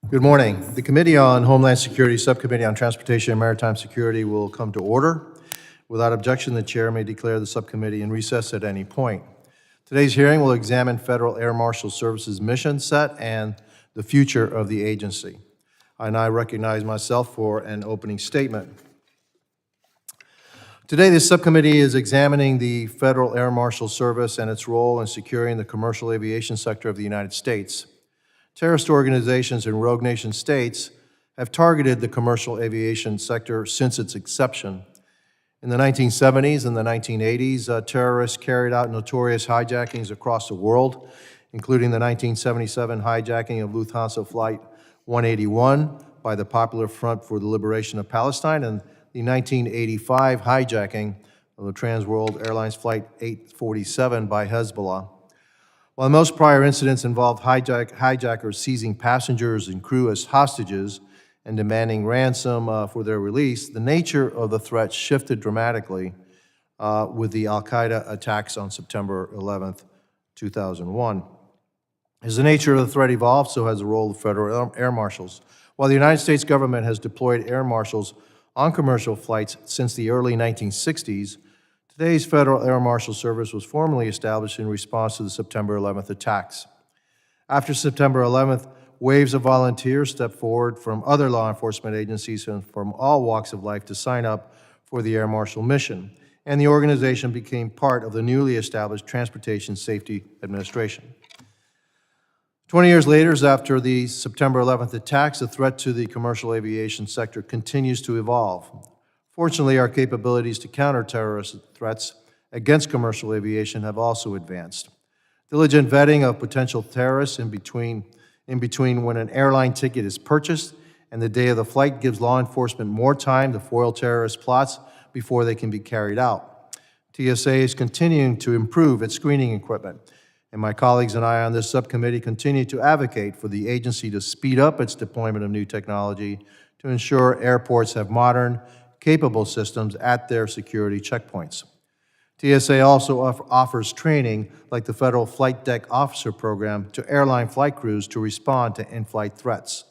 Good morning. The Committee on Homeland Security, Subcommittee on Transportation and Maritime Security will come to order. Without objection, the Chair may declare the subcommittee in recess at any point. Today's hearing will examine Federal Air Marshal Service's mission set and the future of the agency. I now recognize myself for an opening statement. Today, this subcommittee is examining the Federal Air Marshal Service and its role in securing the commercial aviation sector of the United States. Terrorist organizations in rogue nation states have targeted the commercial aviation sector since its inception. In the 1970s and the 1980s, terrorists carried out notorious hijackings across the world, including the 1977 hijacking of Lufthansa Flight 181 by the Popular Front for the Liberation of Palestine and the 1985 hijacking of the Trans World Airlines Flight 847 by Hezbollah. While most prior incidents involved hijackers seizing passengers and crew as hostages and demanding ransom for their release, the nature of the threat shifted dramatically with the al-Qaeda attacks on September 11th, 2001. As the nature of the threat evolved, so has the role of federal air marshals. While the United States government has deployed air marshals on commercial flights since the early 1960s, today's Federal Air Marshal Service was formally established in response to the September 11th attacks. After September 11th, waves of volunteers stepped forward from other law enforcement agencies and from all walks of life to sign up for the Air Marshal mission, and the organization became part of the newly established Transportation Safety Administration. 20 years later, after the September 11th attacks, the threat to the commercial aviation sector continues to evolve. Fortunately, our capabilities to counter terrorist threats against commercial aviation have also advanced. Diligent vetting of potential terrorists in between when an airline ticket is purchased and the day of the flight gives law enforcement more time to foil terrorist plots before they can be carried out. TSA is continuing to improve its screening equipment, and my colleagues and I on this subcommittee continue to advocate for the agency to speed up its deployment of new technology to ensure airports have modern, capable systems at their security checkpoints. TSA also offers training like the Federal Flight Deck Officer Program to airline flight crews to respond to in-flight threats.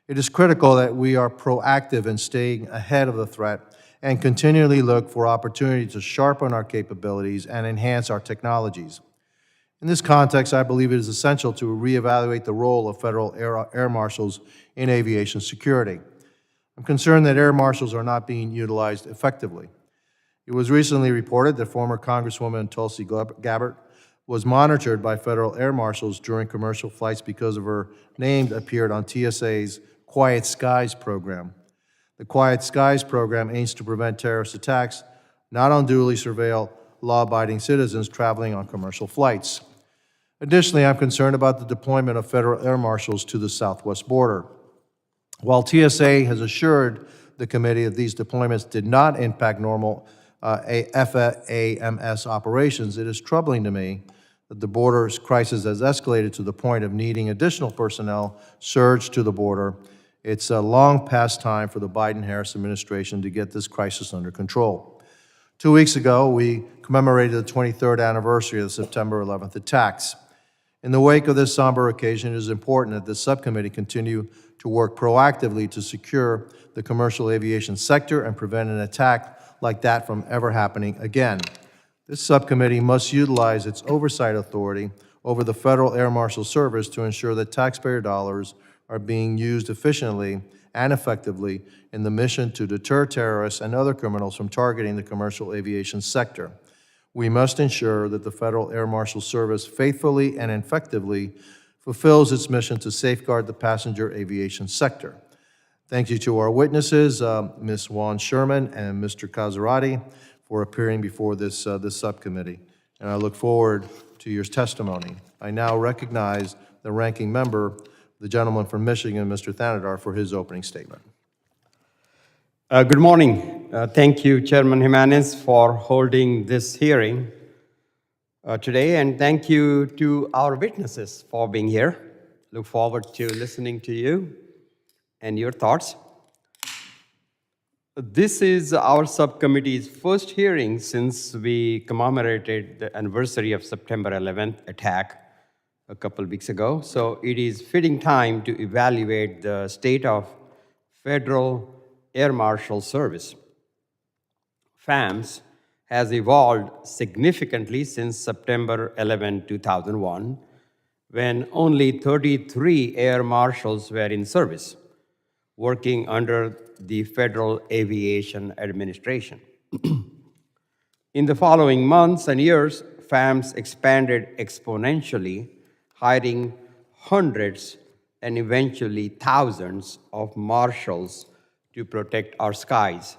It is critical that we are proactive in staying ahead of the threat and continually look for opportunities to sharpen our capabilities and enhance our technologies. In this context, I believe it is essential to reevaluate the role of federal air marshals in aviation security. I'm concerned that air marshals are not being utilized effectively. It was recently reported that former Congresswoman Tulsi Gabbard was monitored by federal air marshals during commercial flights because of her name appeared on TSA's Quiet Skies program. The Quiet Skies program aims to prevent terrorist attacks, not unduly surveil law-abiding citizens traveling on commercial flights. Additionally, I'm concerned about the deployment of federal air marshals to the southwest border. While TSA has assured the committee that these deployments did not impact normal FAMS operations, it is troubling to me that the border crisis has escalated to the point of needing additional personnel surged to the border. It's a long past time for the Biden-Harris administration to get this crisis under control. 2 weeks ago, we commemorated the 23rd anniversary of the September 11th attacks. In the wake of this somber occasion, it is important that the subcommittee continue to work proactively to secure the commercial aviation sector and prevent an attack like that from ever happening again. This subcommittee must utilize its oversight authority over the Federal Air Marshal Service to ensure that taxpayer dollars are being used efficiently and effectively in the mission to deter terrorists and other criminals from targeting the commercial aviation sector. We must ensure that the Federal Air Marshal Service faithfully and effectively fulfills its mission to safeguard the passenger aviation sector. Thank you to our witnesses, Ms. Sherman and Mr. Casaretti, for appearing before this subcommittee, and I look forward to your testimony. I now recognize the ranking member, the gentleman from Michigan, Mr. Thanadar, for his opening statement. Good morning. Thank you, Chairman Jimenez, for holding this hearing today, and thank you to our witnesses for being here. Look forward to listening to you and your thoughts. This is our subcommittee's first hearing since we commemorated the anniversary of September 11th attack a couple weeks ago, so it is fitting time to evaluate the state of Federal Air Marshal Service. FAMS has evolved significantly since September 11, 2001, when only 33 air marshals were in service, working under the Federal Aviation Administration. In the following months and years, FAMS expanded exponentially, hiring hundreds and eventually thousands of marshals to protect our skies.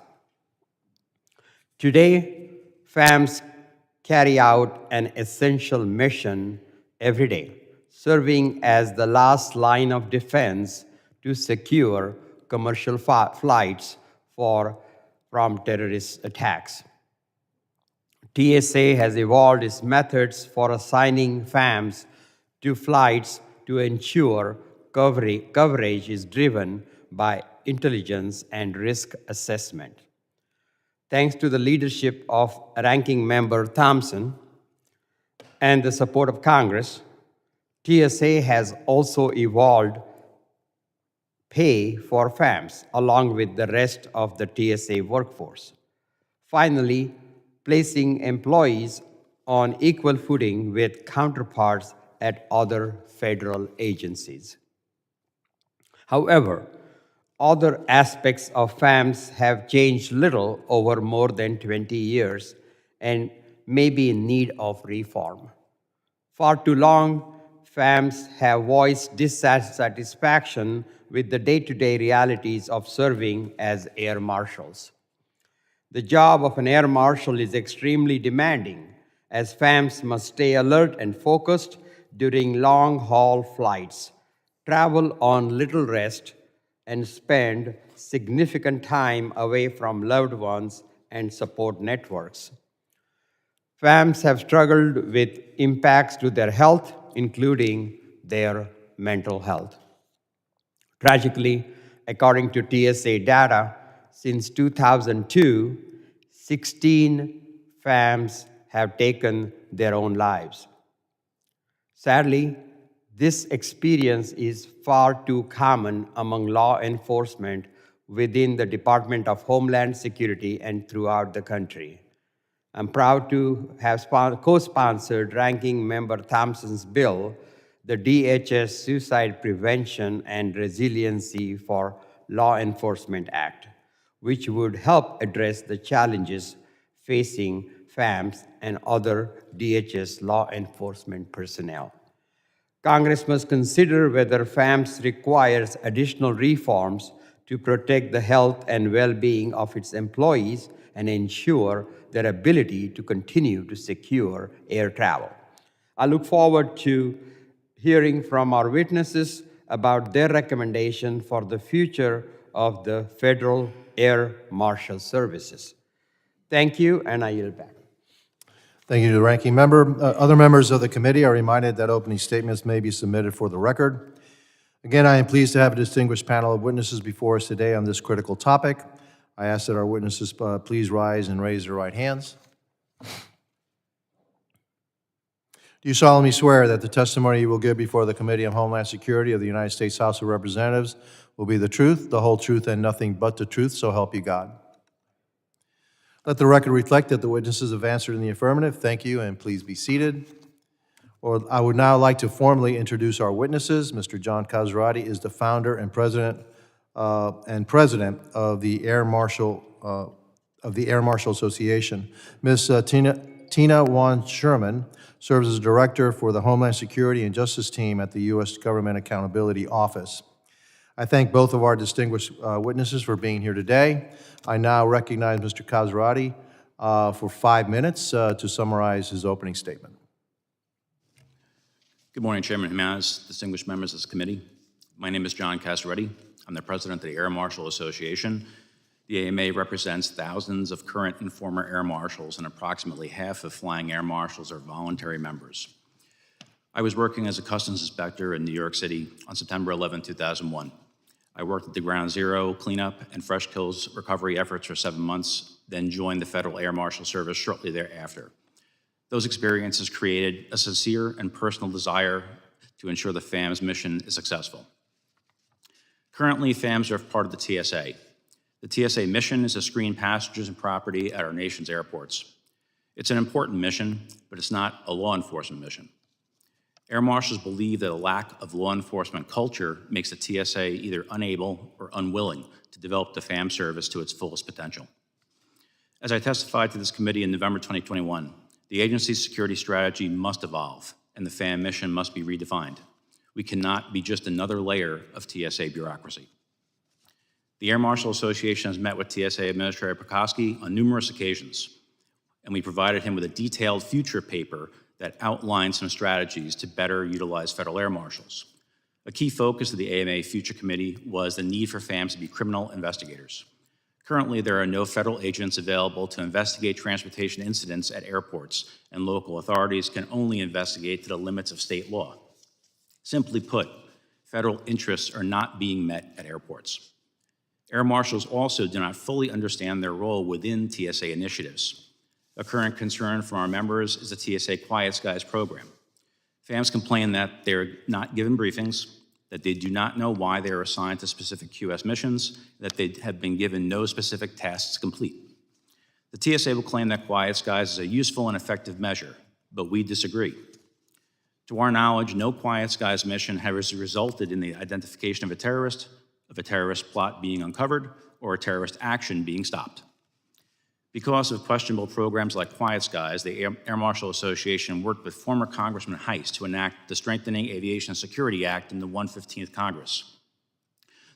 Today, FAMS carry out an essential mission every day, serving as the last line of defense to secure commercial flights from terrorist attacks. TSA has evolved its methods for assigning FAMS to flights to ensure coverage is driven by intelligence and risk assessment. Thanks to the leadership of Ranking Member Thompson and the support of Congress, TSA has also evolved pay for FAMS along with the rest of the TSA workforce. Finally, placing employees on equal footing with counterparts at other federal agencies. However, other aspects of FAMS have changed little over more than 20 years and may be in need of reform. For too long, FAMS have voiced dissatisfaction with the day-to-day realities of serving as air marshals. The job of an air marshal is extremely demanding, as FAMS must stay alert and focused during long-haul flights, travel on little rest, and spend significant time away from loved ones and support networks. FAMS have struggled with impacts to their health, including their mental health. Tragically, according to TSA data, since 2002, 16 FAMS have taken their own lives. Sadly, this experience is far too common among law enforcement within the Department of Homeland Security and throughout the country. I'm proud to have co-sponsored Ranking Member Thompson's bill, the DHS Suicide Prevention and Resiliency for Law Enforcement Act, which would help address the challenges facing FAMS and other DHS law enforcement personnel. Congress must consider whether FAMS requires additional reforms to protect the health and well-being of its employees and ensure their ability to continue to secure air travel. I look forward to hearing from our witnesses about their recommendation for the future of the Federal Air Marshal Services. Thank you, and I yield back. Thank you to the ranking member. Other members of the committee are reminded that opening statements may be submitted for the record. Again, I am pleased to have a distinguished panel of witnesses before us today on this critical topic. I ask that our witnesses please rise and raise their right hands. Do you solemnly swear that the testimony you will give before the Committee on Homeland Security of the United States House of Representatives will be the truth, the whole truth, and nothing but the truth, so help you God? Let the record reflect that the witnesses have answered in the affirmative. Thank you, and please be seated. I would now like to formally introduce our witnesses. Mr. John Casaretti is the founder and president of the Air Marshal Association. Ms. Tina Wan Sherman serves as director for the Homeland Security and Justice Team at the U.S. Government Accountability Office. I thank both of our distinguished witnesses for being here today. I now recognize Mr. Casaretti for 5 minutes to summarize his opening statement. Good morning, Chairman Jimenez, distinguished members of this committee. My name is John Casaretti. I'm the president of the Air Marshal Association. The AMA represents thousands of current and former air marshals, and approximately half of flying air marshals are voluntary members. I was working as a customs inspector in New York City on September 11, 2001. I worked at the Ground Zero cleanup and fresh kills recovery efforts for 7 months, then joined the Federal Air Marshal Service shortly thereafter. Those experiences created a sincere and personal desire to ensure the FAMS mission is successful. Currently, FAMS are part of the TSA. The TSA mission is to screen passengers and property at our nation's airports. It's an important mission, but it's not a law enforcement mission. Air marshals believe that a lack of law enforcement culture makes the TSA either unable or unwilling to develop the FAMS service to its fullest potential. As I testified to this committee in November 2021, the agency's security strategy must evolve, and the FAM mission must be redefined. We cannot be just another layer of TSA bureaucracy. The Air Marshal Association has met with TSA Administrator Pekoski on numerous occasions, and we provided him with a detailed future paper that outlined some strategies to better utilize federal air marshals. A key focus of the AMA Future Committee was the need for FAMS to be criminal investigators. Currently, there are no federal agents available to investigate transportation incidents at airports, and local authorities can only investigate to the limits of state law. Simply put, federal interests are not being met at airports. Air marshals also do not fully understand their role within TSA initiatives. A current concern from our members is the TSA Quiet Skies program. FAMS complain that they're not given briefings, that they do not know why they are assigned to specific QS missions, that they have been given no specific tasks to complete. The TSA will claim that Quiet Skies is a useful and effective measure, but we disagree. To our knowledge, no Quiet Skies mission has resulted in the identification of a terrorist plot being uncovered, or a terrorist action being stopped. Because of questionable programs like Quiet Skies, the Air Marshal Association worked with former Congressman Heiss to enact the Strengthening Aviation Security Act in the 115th Congress.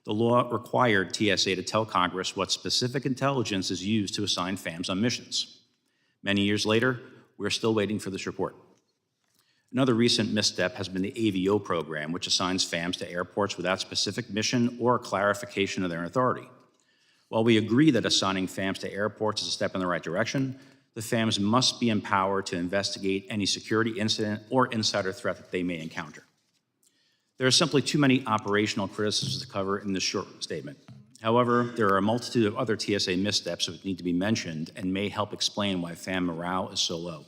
The law required TSA to tell Congress what specific intelligence is used to assign FAMS on missions. Many years later, we're still waiting for this report. Another recent misstep has been the AVO program, which assigns FAMS to airports without specific mission or clarification of their authority. While we agree that assigning FAMS to airports is a step in the right direction, the FAMS must be empowered to investigate any security incident or insider threat that they may encounter. There are simply too many operational criticisms to cover in this short statement. However, there are a multitude of other TSA missteps that need to be mentioned and may help explain why FAM morale is so low.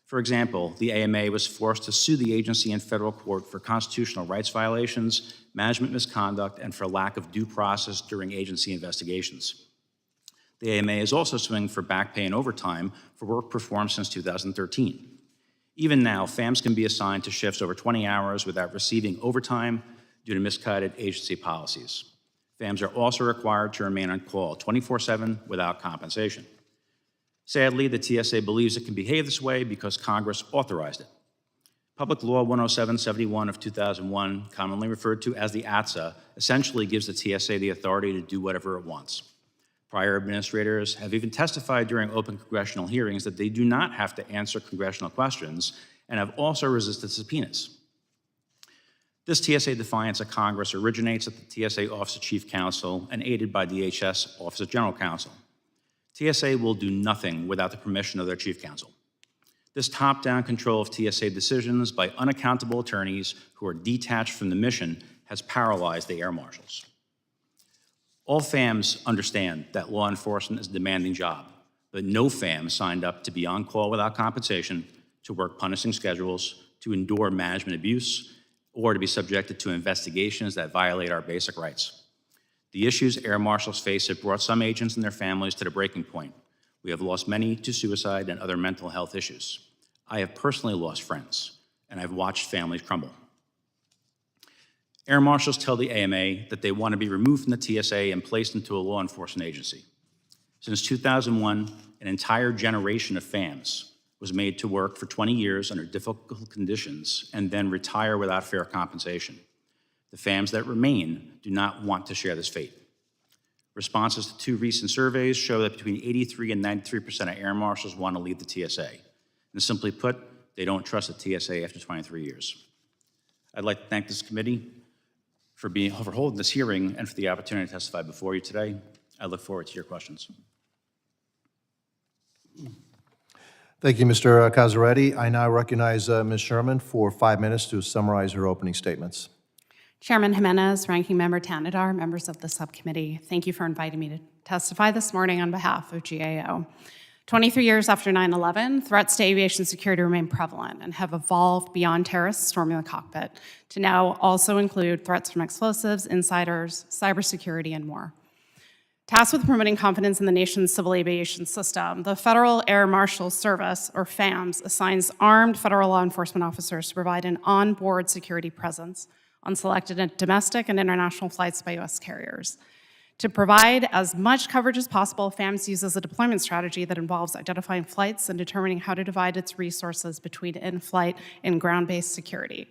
For example, the AMA was forced to sue the agency in federal court for constitutional rights violations, management misconduct, and for lack of due process during agency investigations. The AMA is also suing for back pay and overtime for work performed since 2013. Even now, FAMS can be assigned to shifts over 20 hours without receiving overtime due to misguided agency policies. FAMS are also required to remain on call 24/7 without compensation. Sadly, the TSA believes it can behave this way because Congress authorized it. Public Law 107-71 of 2001, commonly referred to as the ATSA, essentially gives the TSA the authority to do whatever it wants. Prior administrators have even testified during open congressional hearings that they do not have to answer congressional questions and have also resisted subpoenas. This TSA defiance of Congress originates at the TSA Office of Chief Counsel and aided by DHS Office of General Counsel. TSA will do nothing without the permission of their chief counsel. This top-down control of TSA decisions by unaccountable attorneys who are detached from the mission has paralyzed the air marshals. All FAMs understand that law enforcement is a demanding job, but no FAM signed up to be on call without compensation, to work punishing schedules, to endure management abuse, or to be subjected to investigations that violate our basic rights. The issues air marshals face have brought some agents and their families to the breaking point. We have lost many to suicide and other mental health issues. I have personally lost friends, and I've watched families crumble. Air marshals tell the AMA that they want to be removed from the TSA and placed into a law enforcement agency. Since 2001, an entire generation of FAMs was made to work for 20 years under difficult conditions and then retire without fair compensation. The FAMs that remain do not want to share this fate. Responses to 2 recent surveys show that between 83% and 93% of air marshals want to leave the TSA. And simply put, they don't trust the TSA after 23 years. I'd like to thank this committee for holding this hearing and for the opportunity to testify before you today. I look forward to your questions. Thank you, Mr. Casaretti. I now recognize Ms. Sherman for 5 minutes to summarize her opening statements. Chairman Jimenez, Ranking Member Tanadar, members of the subcommittee, thank you for inviting me to testify this morning on behalf of GAO. 23 years after 9/11, threats to aviation security remain prevalent and have evolved beyond terrorists storming the cockpit to now also include threats from explosives, insiders, cybersecurity, and more. Tasked with promoting confidence in the nation's civil aviation system, the Federal Air Marshal Service, or FAMS, assigns armed federal law enforcement officers to provide an onboard security presence on selected domestic and international flights by U.S. carriers. To provide as much coverage as possible, FAMS uses a deployment strategy that involves identifying flights and determining how to divide its resources between in-flight and ground-based security.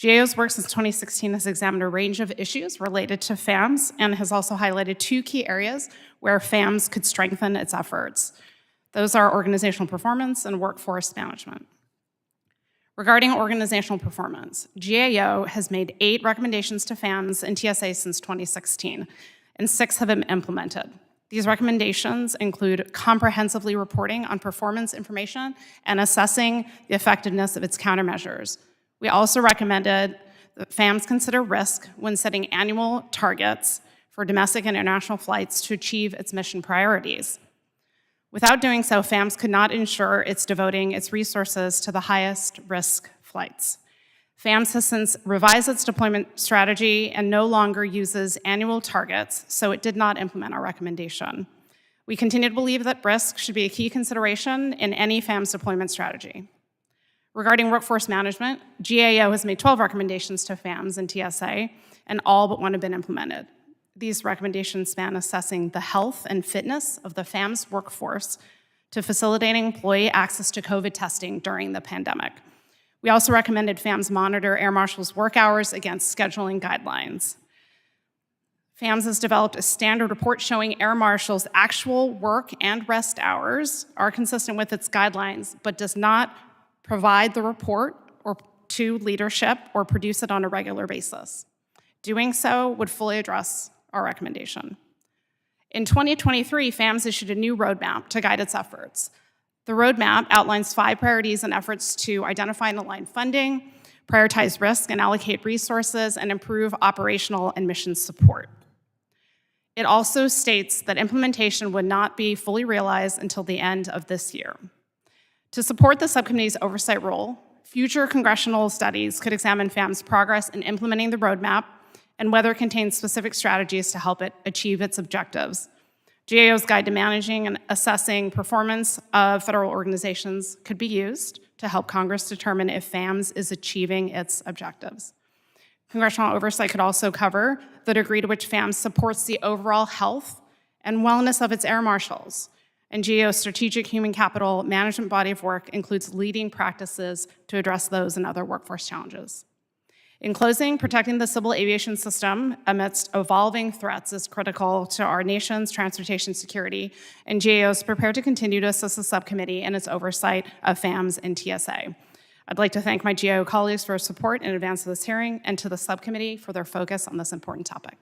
GAO's work since 2016 has examined a range of issues related to FAMS and has also highlighted two key areas where FAMS could strengthen its efforts. Those are organizational performance and workforce management. Regarding organizational performance, GAO has made 8 recommendations to FAMS and TSA since 2016, and 6 have been implemented. These recommendations include comprehensively reporting on performance information and assessing the effectiveness of its countermeasures. We also recommended that FAMS consider risk when setting annual targets for domestic and international flights to achieve its mission priorities. Without doing so, FAMS could not ensure it's devoting its resources to the highest risk flights. FAMS has since revised its deployment strategy and no longer uses annual targets, so it did not implement our recommendation. We continue to believe that risk should be a key consideration in any FAMS deployment strategy. Regarding workforce management, GAO has made 12 recommendations to FAMS and TSA, and all but one have been implemented. These recommendations span assessing the health and fitness of the FAMS workforce to facilitating employee access to COVID testing during the pandemic. We also recommended FAMS monitor air marshals' work hours against scheduling guidelines. FAMS has developed a standard report showing air marshals' actual work and rest hours are consistent with its guidelines, but does not provide the report to leadership or produce it on a regular basis. Doing so would fully address our recommendation. In 2023, FAMS issued a new roadmap to guide its efforts. The roadmap outlines 5 priorities and efforts to identify and align funding, prioritize risk and allocate resources, and improve operational and mission support. It also states that implementation would not be fully realized until the end of this year. To support the subcommittee's oversight role, future congressional studies could examine FAM's progress in implementing the roadmap and whether it contains specific strategies to help it achieve its objectives. GAO's Guide to Managing and Assessing Performance of Federal Organizations could be used to help Congress determine if FAMS is achieving its objectives. Congressional oversight could also cover the degree to which FAMS supports the overall health and wellness of its air marshals. And GAO's strategic human capital management body of work includes leading practices to address those and other workforce challenges. In closing, protecting the civil aviation system amidst evolving threats is critical to our nation's transportation security, and GAO is prepared to continue to assist the subcommittee in its oversight of FAMS and TSA. I'd like to thank my GAO colleagues for their support in advance of this hearing and to the subcommittee for their focus on this important topic.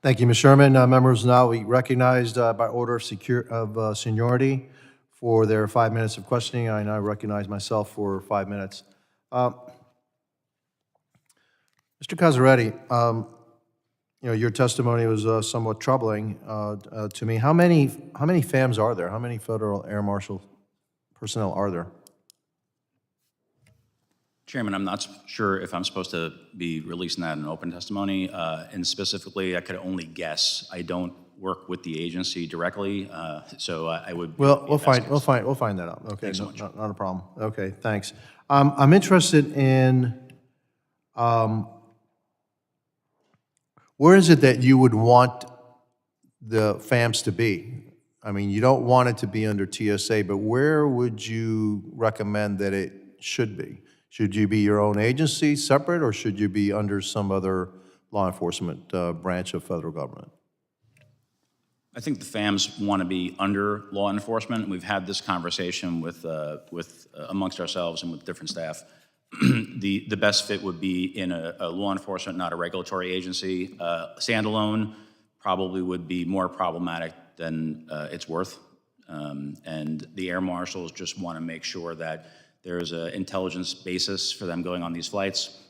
Thank you, Ms. Sherman. Members now be recognized by order of seniority for their 5 minutes of questioning. I now recognize myself for 5 minutes. Mr. Casaretti, your testimony was somewhat troubling to me. How many FAMs are there? How many Federal Air Marshal personnel are there? Chairman, I'm not sure if I'm supposed to be releasing that in open testimony, and specifically, I could only guess. I don't work with the agency directly, so I would. Well, we'll find that out. Okay, Thanks so much. Not a problem. Okay, thanks. I'm interested in where is it that you would want the FAMS to be? I mean, you don't want it to be under TSA, but where would you recommend that it should be? Should you be your own agency, separate, or should you be under some other law enforcement branch of federal government? I think the FAMS want to be under law enforcement. We've had this conversation with amongst ourselves and with different staff. The best fit would be in a law enforcement, not a regulatory agency. Standalone probably would be more problematic than it's worth. And the air marshals just want to make sure that there's an intelligence basis for them going on these flights,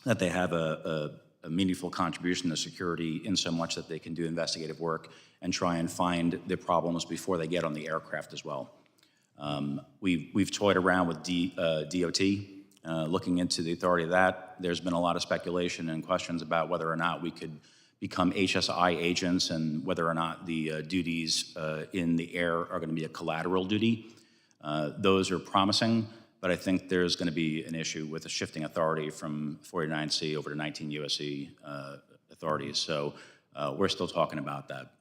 that they have a a meaningful contribution to security in so much that they can do investigative work and try and find the problems before they get on the aircraft as well. We've toyed around with DOT, looking into the authority of that. There's been a lot of speculation and questions about whether or not we could become HSI agents and whether or not the duties in the air are going to be a collateral duty. Those are promising, but I think there's going to be an issue with the shifting authority from 49C over to 19 USC authorities. So we're still talking about that.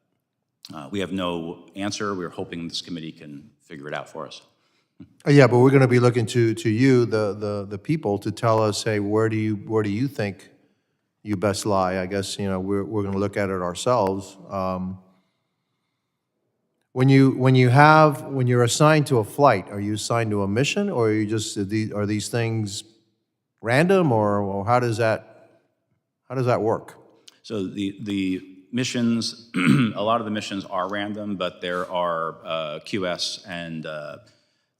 We have no answer. We're hoping this committee can figure it out for us. Yeah, but we're going to be looking to you, the people, to tell us, hey, where do you think you best lie? I guess, we're going to look at it ourselves. When you're assigned to a flight, are you assigned to a mission, or are these things random, or how does that work? So the missions, a lot of the missions are random, but there are QS and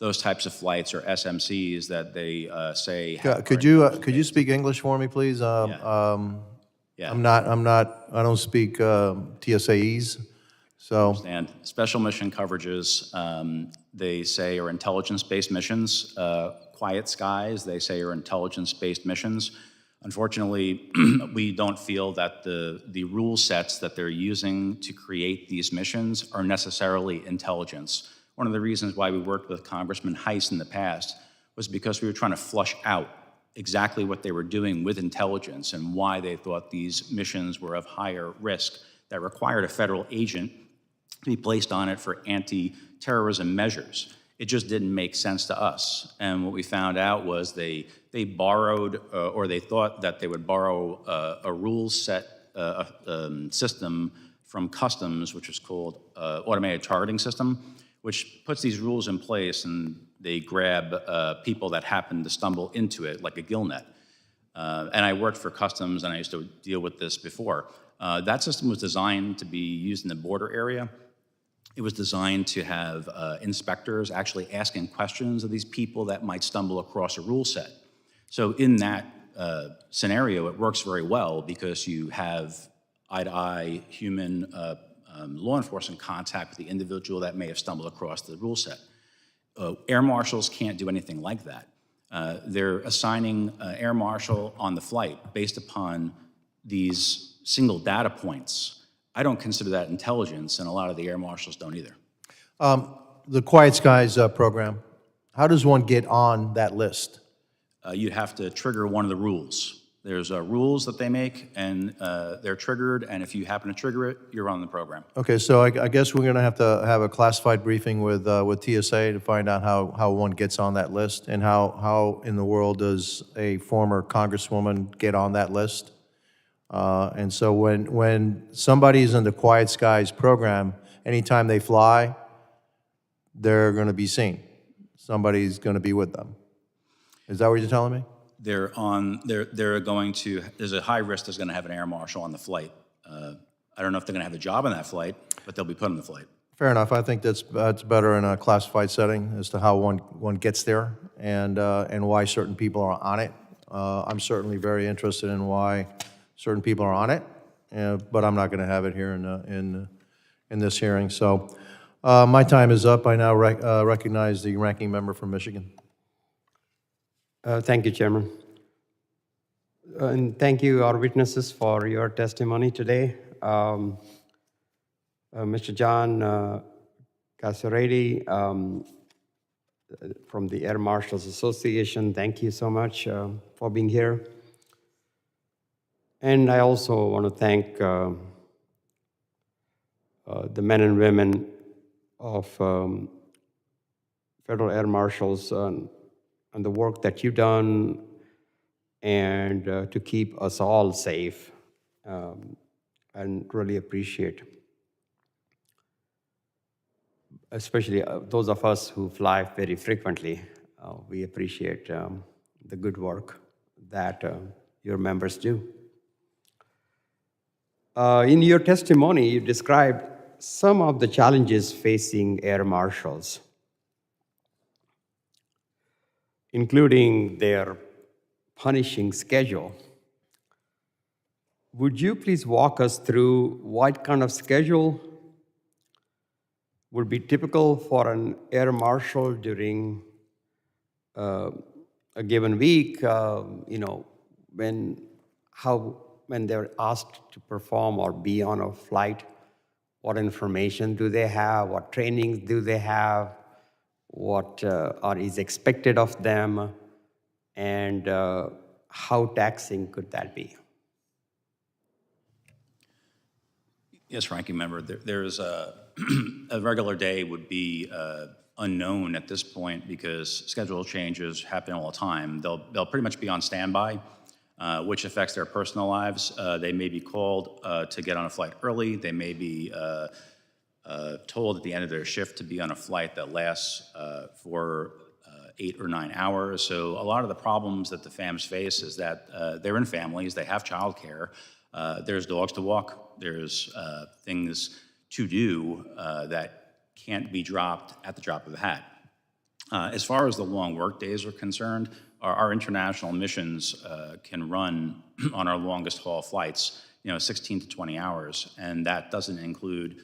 those types of flights, or SMCs, that they say. Could you speak English for me, please? Yeah. I don't speak TSAEs, so. And special mission coverages, they say, are intelligence-based missions. Quiet skies, they say, are intelligence-based missions. Unfortunately, we don't feel that the rule sets that they're using to create these missions are necessarily intelligence. One of the reasons why we worked with Congressman Heiss in the past was because we were trying to flush out exactly what they were doing with intelligence and why they thought these missions were of higher risk that required a federal agent to be placed on it for anti-terrorism measures. It just didn't make sense to us. And what we found out was they borrowed, or they thought that they would borrow a rule set system from Customs, which is called automated targeting system, which puts these rules in place, and they grab people that happen to stumble into it, like a gill net. And I worked for Customs, and I used to deal with this before. That system was designed to be used in the border area. It was designed to have inspectors actually asking questions of these people that might stumble across a rule set. So in that scenario, it works very well because you have eye-to-eye human law enforcement contact with the individual that may have stumbled across the rule set. Air marshals can't do anything like that. They're assigning air marshal on the flight based upon these single data points. I don't consider that intelligence, and a lot of the air marshals don't either. The Quiet Skies program, how does one get on that list? You have to trigger one of the rules. There's rules that they make, and they're triggered, and if you happen to trigger it, you're on the program. Okay, so I guess we're going to have a classified briefing with TSA to find out how one gets on that list, and how in the world does a former congresswoman get on that list. And so when somebody's in the Quiet Skies program, anytime they fly, they're going to be seen. Somebody's going to be with them. Is that what you're telling me? They're going to, there's a high risk there's going to have an air marshal on the flight. I don't know if they're going to have a job on that flight, but they'll be put on the flight. Fair enough. I think that's better in a classified setting as to how one gets there and why certain people are on it. I'm certainly very interested in why certain people are on it, but I'm not going to have it here in this hearing. So my time is up. I now recognize the ranking member from Michigan. Thank you, Chairman. And thank you, our witnesses, for your testimony today. Mr. John Casaretti from the Air Marshals Association, thank you so much for being here. And I also want to thank the men and women of Federal Air Marshals and the work that you've done and to keep us all safe, and really appreciate, especially those of us who fly very frequently. We appreciate the good work that your members do. In your testimony, you described some of the challenges facing air marshals, including their punishing schedule. would you please walk us through what kind of schedule would be typical for an air marshal during a given week? When they're asked to perform or be on a flight, what information do they have? What trainings do they have? What is expected of them? And how taxing could that be? Yes, Ranking Member, there's a regular day would be unknown at this point because schedule changes happen all the time. They'll pretty much be on standby, which affects their personal lives. They may be called to get on a flight early. They may be told at the end of their shift to be on a flight that lasts for 8 or 9 hours. So a lot of the problems that the FAMS face is that they're in families, they have childcare, there's dogs to walk, there's things to do that can't be dropped at the drop of a hat. As far as the long work days are concerned, our international missions can run on our longest haul flights, 16 to 20 hours, and that doesn't include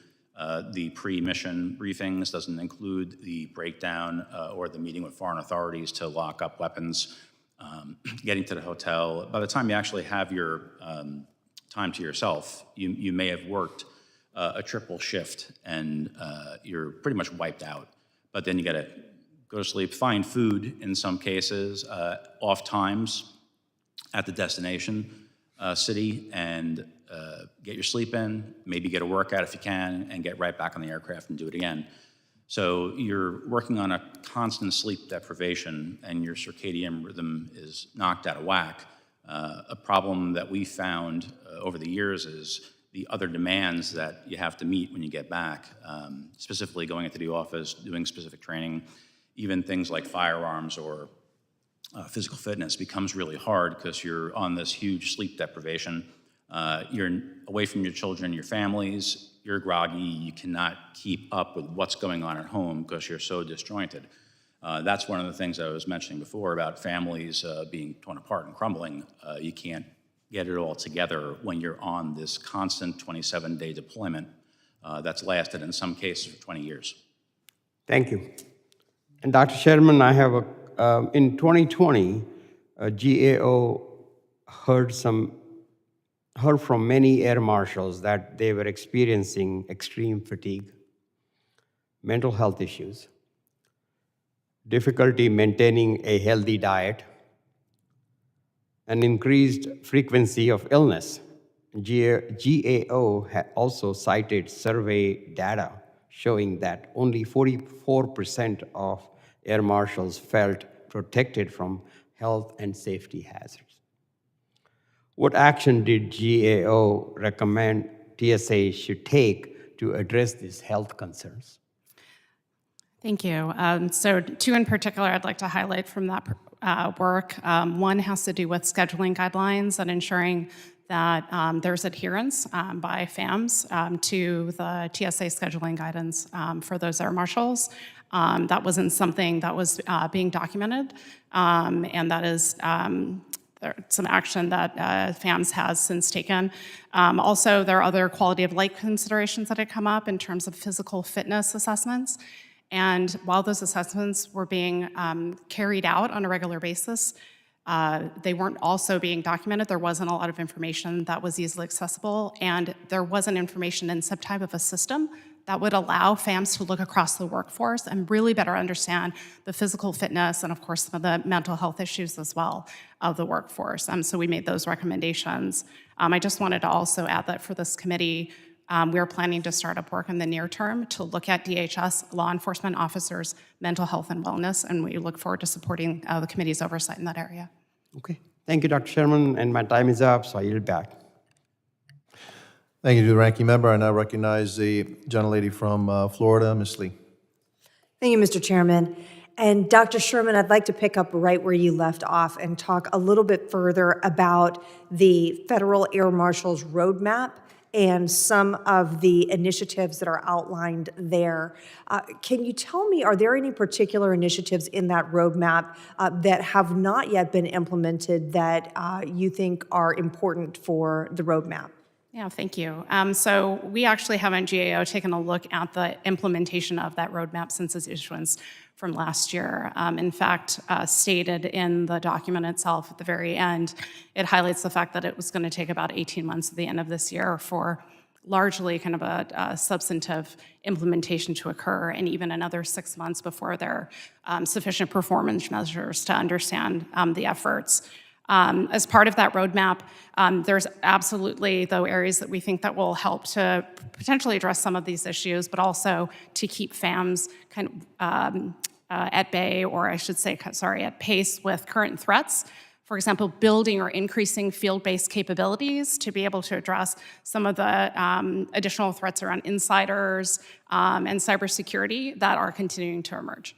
the pre-mission briefings, doesn't include the breakdown or the meeting with foreign authorities to lock up weapons, getting to the hotel. By the time you actually have your time to yourself, you may have worked a triple shift and you're pretty much wiped out. But then you gotta go to sleep, find food in some cases, off times at the destination city, and get your sleep in, maybe get a workout if you can, and get right back on the aircraft and do it again. So you're working on a constant sleep deprivation and your circadian rhythm is knocked out of whack. A problem that we found over the years is the other demands that you have to meet when you get back, specifically going into the office, doing specific training, even things like firearms or physical fitness becomes really hard because you're on this huge sleep deprivation. You're away from your children, your families, you're groggy, you cannot keep up with what's going on at home because you're so disjointed. That's one of the things I was mentioning before about families being torn apart and crumbling. You can't get it all together when you're on this constant 27-day deployment that's lasted in some cases for 20 years. Thank you. And Dr. Sherman, I have in 2020, GAO heard from many air marshals that they were experiencing extreme fatigue, mental health issues, difficulty maintaining a healthy diet, and increased frequency of illness. GAO also cited survey data showing that only 44% of air marshals felt protected from health and safety hazards. What action did GAO recommend TSA should take to address these health concerns? Thank you. So two in particular I'd like to highlight from that work. One has to do with scheduling guidelines and ensuring that there's adherence by FAMS to the TSA scheduling guidance for those air marshals. That wasn't something that was being documented, and that is some action that FAMS has since taken. Also, there are other quality of life considerations that had come up in terms of physical fitness assessments. And while those assessments were being carried out on a regular basis, they weren't also being documented. There wasn't a lot of information that was easily accessible, and there wasn't information in some type of a system that would allow FAMS to look across the workforce and really better understand the physical fitness and, of course, some of the mental health issues as well of the workforce. So we made those recommendations. I just wanted to also add that for this committee, we are planning to start up work in the near term to look at DHS law enforcement officers' mental health and wellness, and we look forward to supporting the committee's oversight in that area. Okay. Thank you, Dr. Sherman, and my time is up, so I yield back. Thank you to the ranking member. I now recognize the gentlelady from Florida, Ms. Lee. Thank you, Mr. Chairman. And Dr. Sherman, I'd like to pick up right where you left off and talk a little bit further about the Federal Air Marshal's roadmap and some of the initiatives that are outlined there. Can you tell me, are there any particular initiatives in that roadmap that have not yet been implemented that you think are important for the roadmap? Yeah, thank you. So we actually have on GAO taken a look at the implementation of that roadmap since its issuance from last year. In fact, stated in the document itself at the very end, it highlights the fact that it was going to take about 18 months at the end of this year for largely kind of a substantive implementation to occur, and even another 6 months before there are sufficient performance measures to understand the efforts. As part of that roadmap, there's absolutely, though, areas that we think that will help to potentially address some of these issues, but also to keep FAMS kind of at bay, or I should say, sorry, at pace with current threats. For example, building or increasing field-based capabilities to be able to address some of the additional threats around insiders and cybersecurity that are continuing to emerge.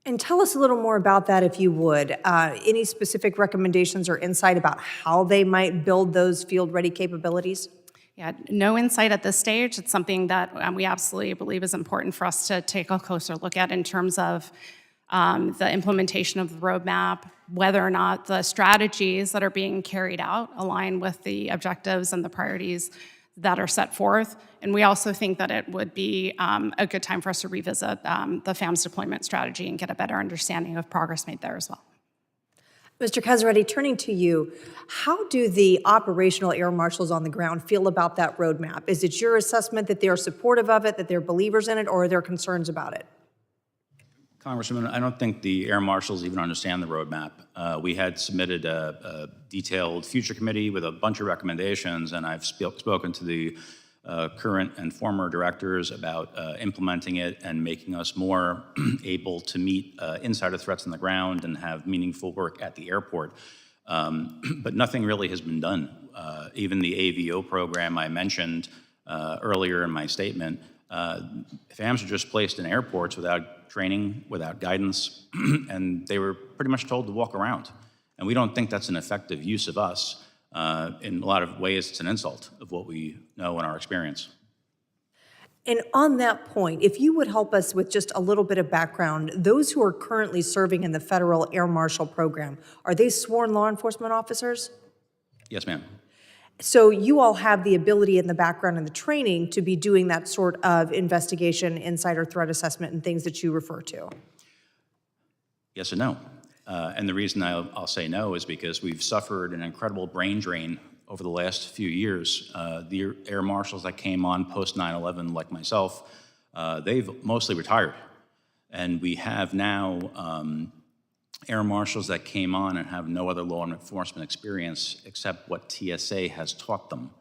And tell us a little more about that, if you would. Any specific recommendations or insight about how they might build those field-ready capabilities? Yeah, no insight at this stage. It's something that we absolutely believe is important for us to take a closer look at in terms of the implementation of the roadmap, whether or not the strategies that are being carried out align with the objectives and the priorities that are set forth. And we also think that it would be a good time for us to revisit the FAMS deployment strategy and get a better understanding of progress made there as well. Mr. Casaretti, turning to you, how do the operational air marshals on the ground feel about that roadmap? Is it your assessment that they are supportive of it, that they're believers in it, or are there concerns about it? Congressman, I don't think the air marshals even understand the roadmap. We had submitted a detailed future committee with a bunch of recommendations, and I've spoken to the current and former directors about implementing it and making us more able to meet insider threats on the ground and have meaningful work at the airport. But nothing really has been done. Even the AVO program I mentioned earlier in my statement, FAMS are just placed in airports without training, without guidance, and they were pretty much told to walk around. And we don't think that's an effective use of us. In a lot of ways, it's an insult of what we know in our experience. And on that point, if you would help us with just a little bit of background, those who are currently serving in the Federal Air Marshal Program, are they sworn law enforcement officers? Yes, ma'am. So you all have the ability and the background and the training to be doing that sort of investigation, insider threat assessment, and things that you refer to? Yes and no. And the reason I'll say no is because we've suffered an incredible brain drain over the last few years. The air marshals that came on post 9/11, like myself, they've mostly retired. And we have now air marshals that came on and have no other law enforcement experience except what TSA has taught them.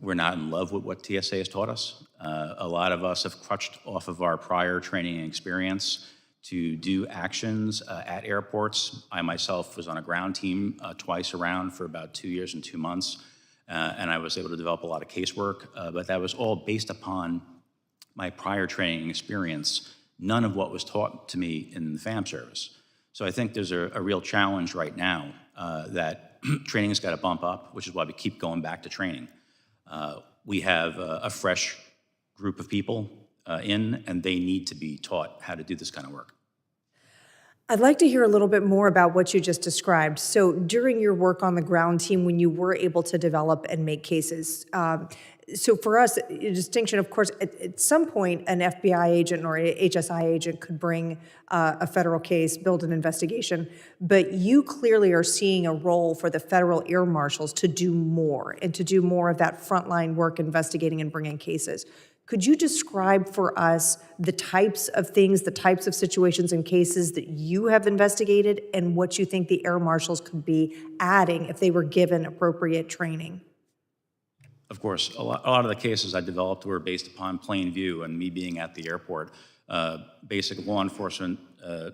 We're not in love with what TSA has taught us. A lot of us have crutched off of our prior training and experience to do actions at airports. I myself was on a ground team twice around for about 2 years and 2 months, and I was able to develop a lot of casework, but that was all based upon my prior training and experience, none of what was taught to me in the FAM service. So I think there's a real challenge right now that training has got to bump up, which is why we keep going back to training. We have a fresh group of people and they need to be taught how to do this kind of work. I'd like to hear a little bit more about what you just described. So during your work on the ground team, when you were able to develop and make cases, so for us, a distinction, of course, at some point, an FBI agent or a HSI agent could bring a federal case, build an investigation, but you clearly are seeing a role for the federal air marshals to do more and to do more of that frontline work investigating and bringing cases. Could you describe for us the types of things, the types of situations and cases that you have investigated and what you think the air marshals could be adding if they were given appropriate training? Of course, a lot of the cases I developed were based upon plain view and me being at the airport. Basic law enforcement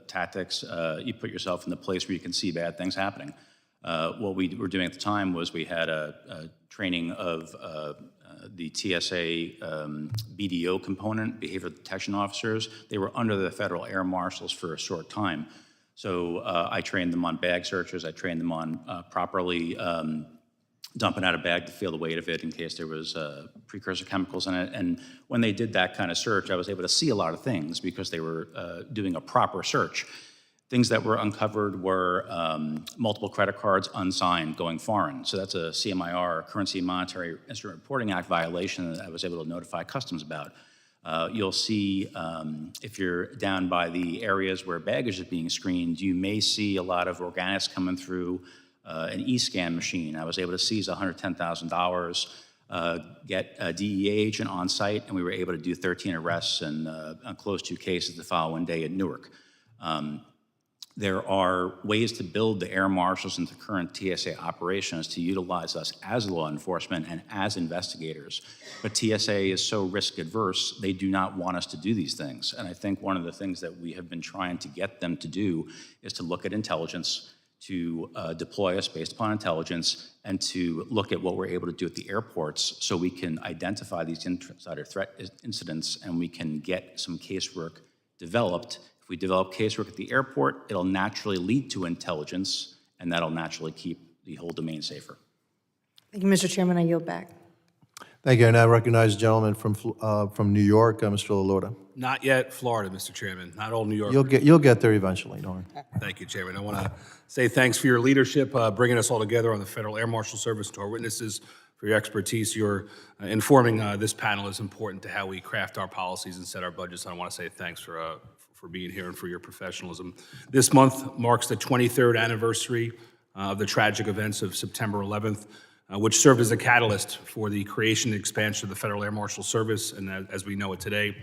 tactics, you put yourself in the place where you can see bad things happening. What we were doing at the time was we had a training of the TSA BDO component, behavioral detection officers. They were under the federal air marshals for a short time. So I trained them on bag searches. I trained them on properly dumping out a bag to feel the weight of it in case there was precursor chemicals in it. And when they did that kind of search, I was able to see a lot of things because they were doing a proper search. Things that were uncovered were multiple credit cards unsigned going foreign. So that's a CMIR, Currency and Monetary Instrument Reporting Act violation that I was able to notify customs about. You'll see if you're down by the areas where baggage is being screened, you may see a lot of organics coming through an e-scan machine. I was able to seize $110,000, get a DEA agent on site, and we were able to do 13 arrests and close 2 cases the following day at Newark. There are ways to build the air marshals into current TSA operations to utilize us as law enforcement and as investigators. But TSA is so risk adverse, they do not want us to do these things. And I think one of the things that we have been trying to get them to do is to look at intelligence, to deploy us based upon intelligence, and to look at what we're able to do at the airports so we can identify these insider threat incidents and we can get some casework developed. If we develop casework at the airport, it'll naturally lead to intelligence, and that'll naturally keep the whole domain safer. Thank you, Mr. Chairman. I yield back. Thank you. I now recognize the gentleman from New York, Mr. LaLorda. Not yet Florida, Mr. Chairman. Not all New York. You'll get there eventually, don't worry. Thank you, Chairman. I want to say thanks for your leadership, bringing us all together on the Federal Air Marshal Service, to our witnesses for your expertise. Your informing this panel is important to how we craft our policies and set our budgets. I want to say thanks for being here and for your professionalism. This month marks the 23rd anniversary of the tragic events of September 11th, which served as a catalyst for the creation and expansion of the Federal Air Marshal Service, and as we know it today.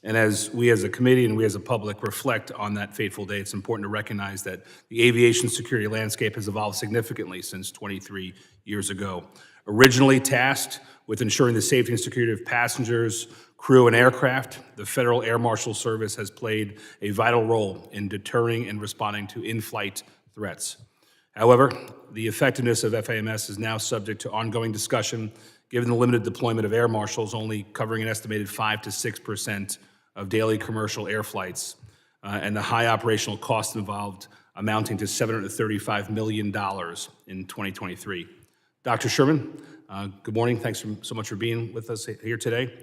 And as we as a committee and we as a public reflect on that fateful day, it's important to recognize that the aviation security landscape has evolved significantly since 23 years ago. Originally tasked with ensuring the safety and security of passengers, crew, and aircraft, the Federal Air Marshal Service has played a vital role in deterring and responding to in-flight threats. However, the effectiveness of FAMS is now subject to ongoing discussion, given the limited deployment of air marshals only covering an estimated 5 to 6% of daily commercial air flights, and the high operational costs involved amounting to $735 million in 2023. Dr. Sherman, good morning. Thanks so much for being with us here today.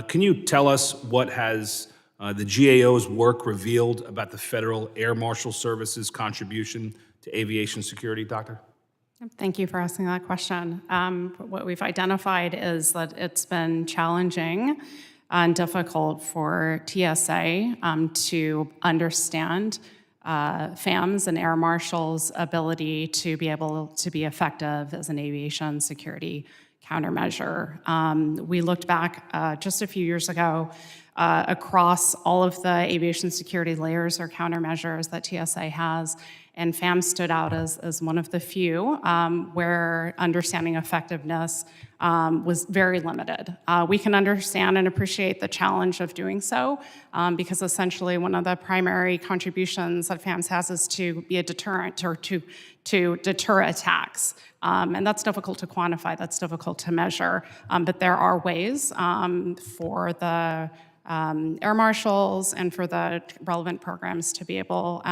Can you tell us what has the GAO's work revealed about the Federal Air Marshal Service's contribution to aviation security, Doctor? Thank you for asking that question. What we've identified is that it's been challenging and difficult for TSA to understand FAMS and air marshals' ability to be able to be effective as an aviation security countermeasure. We looked back just a few years ago across all of the aviation security layers or countermeasures that TSA has, and FAMS stood out as one of the few where understanding effectiveness was very limited. We can understand and appreciate the challenge of doing so because essentially one of the primary contributions that FAMS has is to be a deterrent or to deter attacks. And that's difficult to quantify, that's difficult to measure, but there are ways for the air marshals and for the relevant programs to be able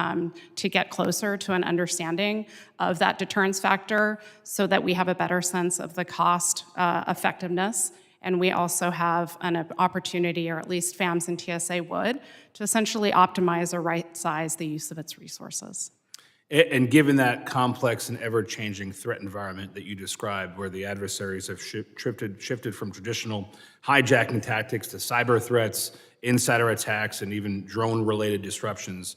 to get closer to an understanding of that deterrence factor so that we have a better sense of the cost effectiveness. And we also have an opportunity, or at least FAMS and TSA would, to essentially optimize or right-size the use of its resources. And given that complex and ever-changing threat environment that you described, where the adversaries have shifted from traditional hijacking tactics to cyber threats, insider attacks, and even drone-related disruptions,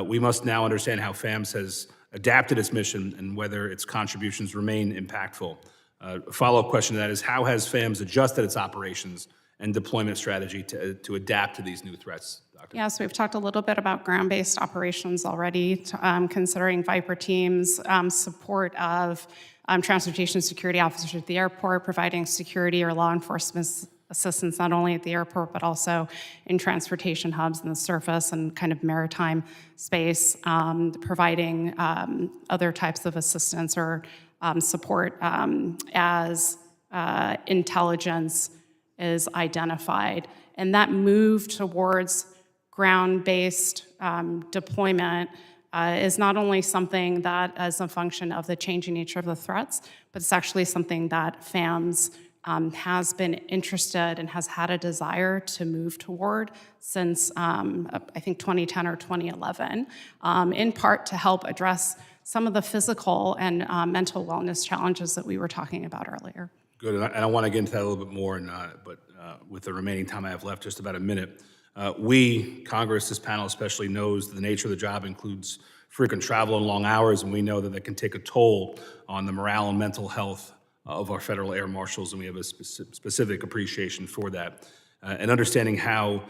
we must now understand how FAMS has adapted its mission and whether its contributions remain impactful. A follow-up question to that is, how has FAMS adjusted its operations and deployment strategy to adapt to these new threats? Doctor? Yes, we've talked a little bit about ground-based operations already, considering Viper teams, support of transportation security officers at the airport, providing security or law enforcement assistance not only at the airport but also in transportation hubs in the surface and kind of maritime space, providing other types of assistance or support as intelligence is identified. And that move towards ground-based deployment is not only something that is a function of the changing nature of the threats, but it's actually something that FAMS has been interested and has had a desire to move toward since, I think, 2010 or 2011, in part to help address some of the physical and mental wellness challenges that we were talking about earlier. Good, and I want to get into that a little bit more, but with the remaining time I have left, just about a minute. We, Congress, this panel especially, knows the nature of the job includes frequent travel and long hours, and we know that can take a toll on the morale and mental health of our federal air marshals, and we have a specific appreciation for that. And understanding how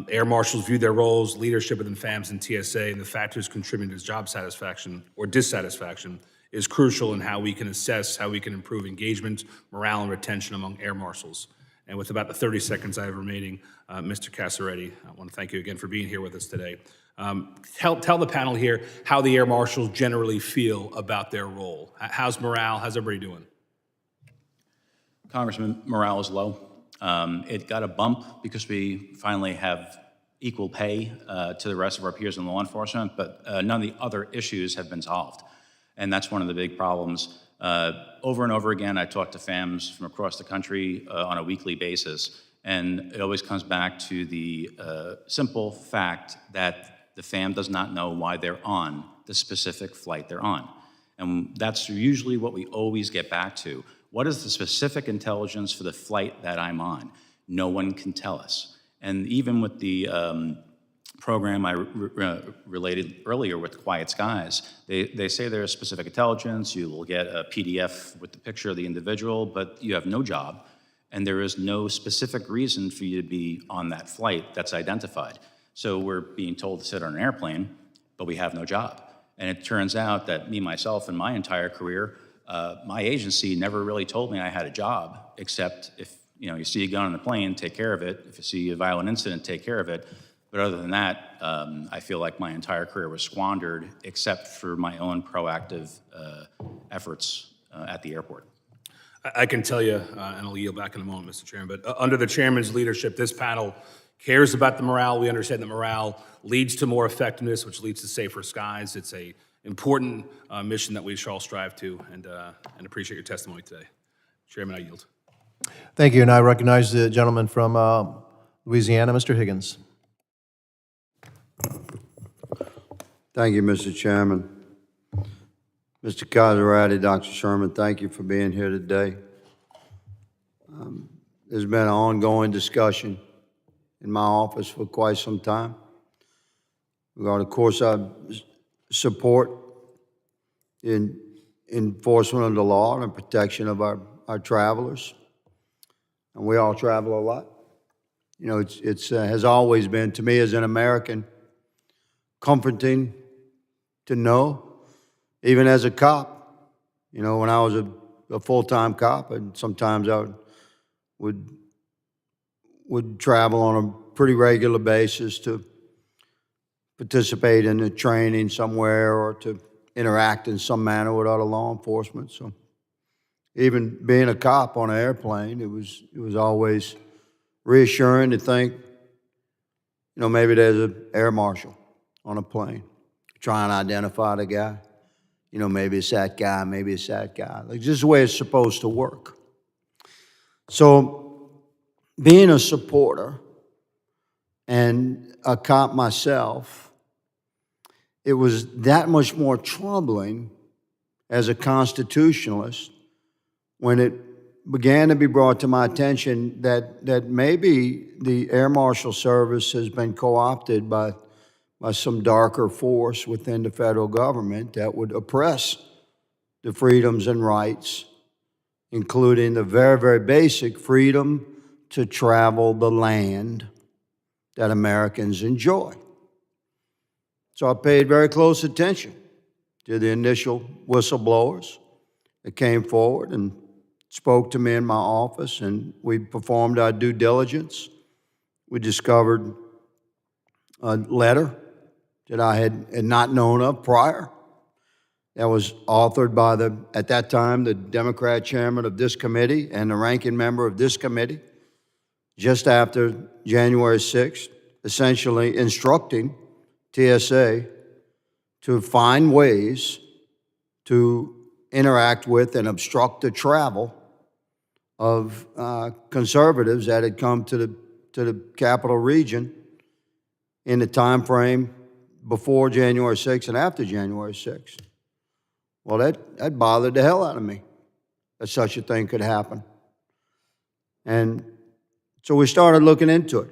air marshals view their roles, leadership within FAMS and TSA, and the factors contributing to job satisfaction or dissatisfaction is crucial in how we can assess how we can improve engagement, morale, and retention among air marshals. And with about the 30 seconds I have remaining, Mr. Casaretti, I want to thank you again for being here with us today. Tell the panel here how the air marshals generally feel about their role. How's morale? How's everybody doing? Congressman, morale is low. It got a bump because we finally have equal pay to the rest of our peers in law enforcement, but none of the other issues have been solved. And that's one of the big problems. Over and over again, I talk to FAMs from across the country on a weekly basis, and it always comes back to the simple fact that the FAM does not know why they're on the specific flight they're on. And that's usually what we always get back to. What is the specific intelligence for the flight that I'm on? No one can tell us. And even with the program I related earlier with Quiet Skies, they say there's specific intelligence, you will get a PDF with the picture of the individual, but you have no job, and there is no specific reason for you to be on that flight that's identified. So we're being told to sit on an airplane, but we have no job. And it turns out that me, myself, and my entire career, my agency never really told me I had a job, except if you see a gun on the plane, take care of it. If you see a violent incident, take care of it. But other than that, I feel like my entire career was squandered, except for my own proactive efforts at the airport. I can tell you, and I'll yield back in a moment, Mr. Chairman, but under the chairman's leadership, this panel cares about the morale. We understand that morale leads to more effectiveness, which leads to safer skies. It's an important mission that we should all strive to, and appreciate your testimony today. Chairman, I yield. Thank you, and I recognize the gentleman from Louisiana, Mr. Higgins. Thank you, Mr. Chairman. Mr. Casaretti, Dr. Sherman, thank you for being here today. There's been an ongoing discussion in my office for quite some time. Of course, I support in enforcement of the law and protection of our travelers. And we all travel a lot. It's has always been, to me as an American, comforting to know, even as a cop, when I was a full-time cop, and sometimes I would travel on a pretty regular basis to participate in a training somewhere or to interact in some manner with other law enforcement. So even being a cop on an airplane, it was always reassuring to think, maybe there's an air marshal on a plane, try and identify the guy. Maybe it's that guy, maybe it's that guy. Like, just the way it's supposed to work. So, being a supporter and a cop myself, it was that much more troubling as a constitutionalist when it began to be brought to my attention that maybe the Air Marshal Service has been co-opted by some darker force within the federal government that would oppress the freedoms and rights, including the very, very basic freedom to travel the land that Americans enjoy. So I paid very close attention to the initial whistleblowers that came forward and spoke to me in my office, and we performed our due diligence. We discovered a letter that I had not known of prior, that was authored by at that time, the Democrat chairman of this committee and the ranking member of this committee, just after January 6th, essentially instructing TSA to find ways to interact with and obstruct the travel of conservatives that had come to the capital region in the time frame before January 6th and after January 6th. Well, that bothered the hell out of me, that such a thing could happen. And so we started looking into it.